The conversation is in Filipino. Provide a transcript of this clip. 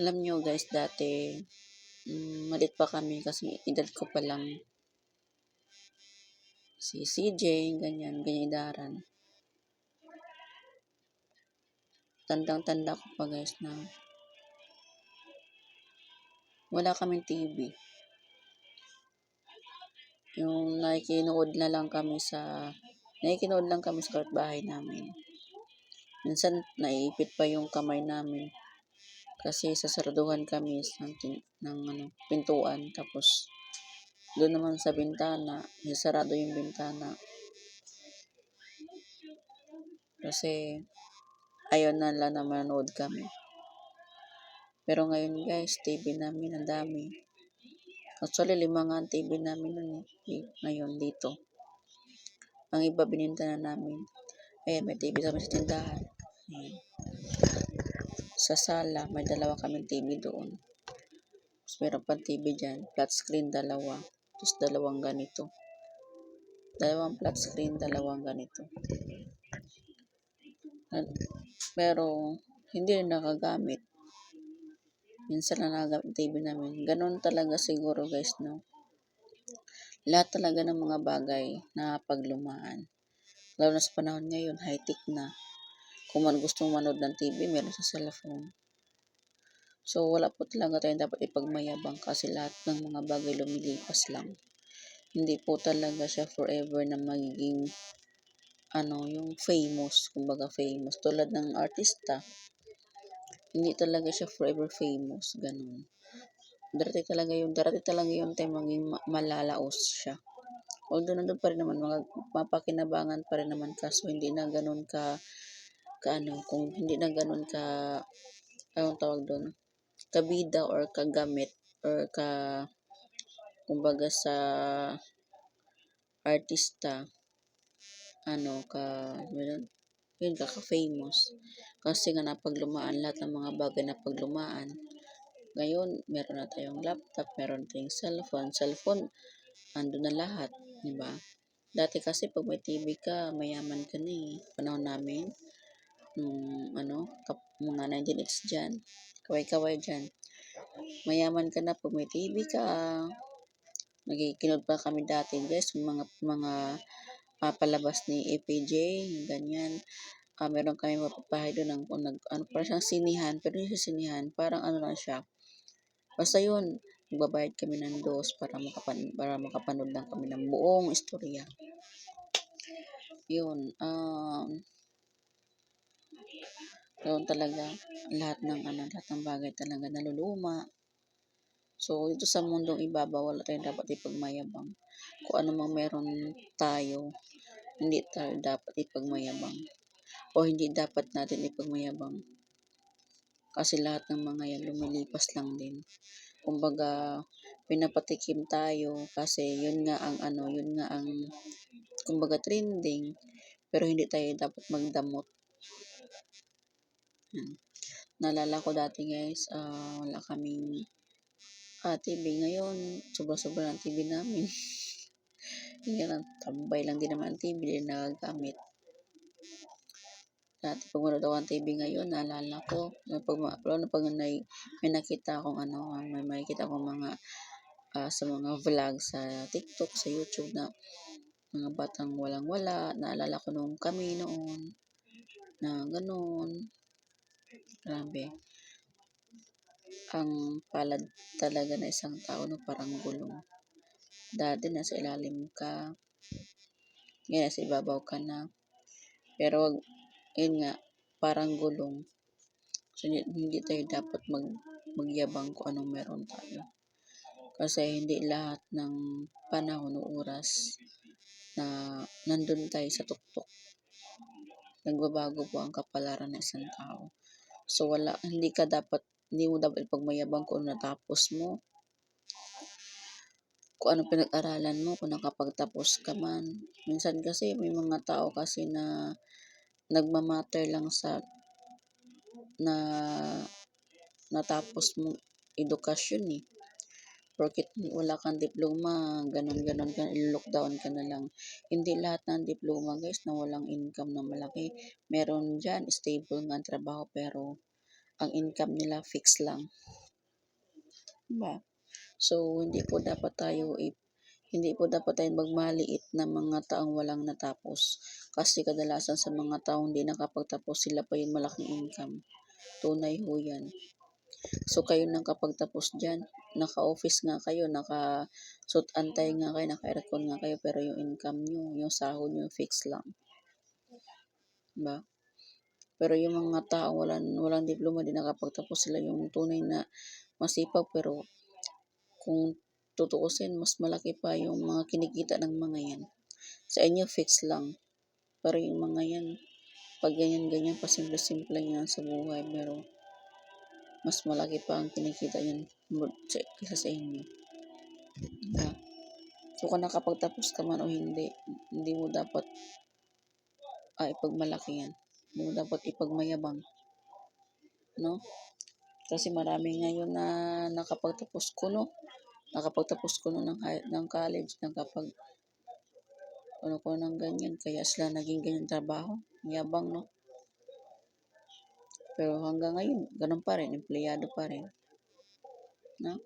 Alam nyo guys, dati, malit pa kami kasi edad ko pa lang si CJ, ganyan idaran. Tandang-tanda ko pa guys na wala kaming TV. Yung nakikinood lang kami sa kapitbahay namin. Minsan naiipit pa yung kamay namin kasi sasarduhan kami ng pintuan, tapos doon naman sa bintana, sarado yung bintana kasi ayaw nila na manood kami. Pero ngayon guys, TV namin ang dami. Actually 5 nga ang TV namin ngayon dito. Ang iba bininta na namin. Ayan, may TV kami sa tindahan. Ayan. Sa sala, may 2 kaming TV doon. Tapos meron pang TV dyan. Flat screen, 2. Tapos 2 ganito. 2 flat screen, 2 ganito. Pero, hindi rin nakagamit. Minsan na nagagamit TV namin. Ganon talaga siguro guys, no? Lahat talaga ng mga bagay na paglumaan. Lalo na sa panahon ngayon, high-tech na. Kung gusto mong manood ng TV, meron sa cellphone. So, wala po talaga tayong dapat ipagmayabang kasi lahat ng mga bagay lumilipas lang. Hindi po talaga siya forever na magiging yung famous, kumbaga famous. Tulad ng artista, hindi talaga siya forever famous, ganun. Darating talaga yung time maging malalaos siya. Although nandun pa rin naman, mapakinabangan pa rin naman, kaso hindi na ganun kung hindi na ganun anong tawag doon, kabida or kagamit or kumbaga sa artista, yun ka-famous. Kasi nga napaglumaan lahat ng mga bagay na paglumaan. Ngayon, meron na tayong laptop, meron tayong cellphone, ando na lahat, di ba? Dati kasi pag may TV ka, mayaman ka na eh. Panahon namin, mga 1980s dyan, kaway-kaway dyan. Mayaman ka na pag may TV ka. Nagkikinood pa kami dati guys, mga palabas ni APJ, ganyan. Meron kami mapapahay doon parang siyang sinihan, pero hindi siya sinihan, parang lang siya. Basta yun, magbabayad kami ng dos para makapanood lang kami ng buong istorya. Yun, doon talaga lahat ng bagay talaga naluluma. So, dito sa mundong ibabaw, wala tayong dapat ipagmayabang. Kung ano mang meron tayo, hindi tayo dapat ipagmayabang. O hindi dapat natin ipagmayabang. Kasi lahat ng mga yan lumilipas lang din. Kumbaga, pinapatikim tayo kasi yun nga ang kumbaga trending, pero hindi tayo dapat magdamot. Naalala ko dati guys, wala kaming TV. Ngayon, sobra-sobra ng TV namin. Yan, tambay lang din naman ang TV, din nagagamit. Dati pag manood ako ng TV ngayon, naalala ko, pag may nakita akong may makikita akong mga sa mga vlog sa TikTok, sa YouTube na mga batang walang-wala. Naalala ko nung kami noon na gano'n. Grabe. Ang palad talaga na isang tao na parang gulong. Dati nasa ilalim ka, ngayon nasa ibabaw ka na. Pero yun nga, parang gulong. So, hindi tayo dapat magyabang kung anong meron tayo. Kasi hindi lahat ng panahon o oras na nandun tayo sa tuktok. Nagbabago po ang kapalaran ng isang tao. So, hindi mo dapat ipagmayabang kung natapos mo, kung ano pinag-aralan mo, kung nakapagtapos ka man. Minsan kasi may mga tao kasi na nagmamatter lang sa na natapos mong edukasyon eh. Porket wala kang diploma, ganon ka, lockdown ka na lang. Hindi lahat ng diploma guys na walang income na malaki. Meron dyan, stable nga trabaho, pero ang income nila fix lang, 'di ba? So, hindi po dapat tayo magmaliit na mga taong walang natapos. Kasi kadalasan sa mga taong hindi nakapagtapos, sila pa yung malaking income. Tunay ho yan. So, kayo nakapagtapos dyan, naka-office nga kayo, naka-suit antay nga kayo, naka-aircon nga kayo, pero yung income nyo, yung sahod nyo, fix lang. Diba? Pero yung mga tao walang diploma, di nakapagtapos, sila yung tunay na masipag, pero kung tutuusin, mas malaki pa yung mga kinikita ng mga yan. Sa inyo, fix lang. Pero yung mga yan, pag ganyan-ganyan, pasimple-simple yan sa buhay, pero mas malaki pa ang kinikita yan kaysa sa inyo. Diba? So, kung nakapagtapos ka man o hindi mo dapat ipagmalaki yan. Hindi mo dapat ipagmayabang. No? Kasi marami ngayon na nakapagtapos kuno ng college, ko ng ganyan, kaya sila naging ganyan trabaho. Yabang, no? Pero hanggang ngayon, ganun pa rin, empleyado pa rin. No?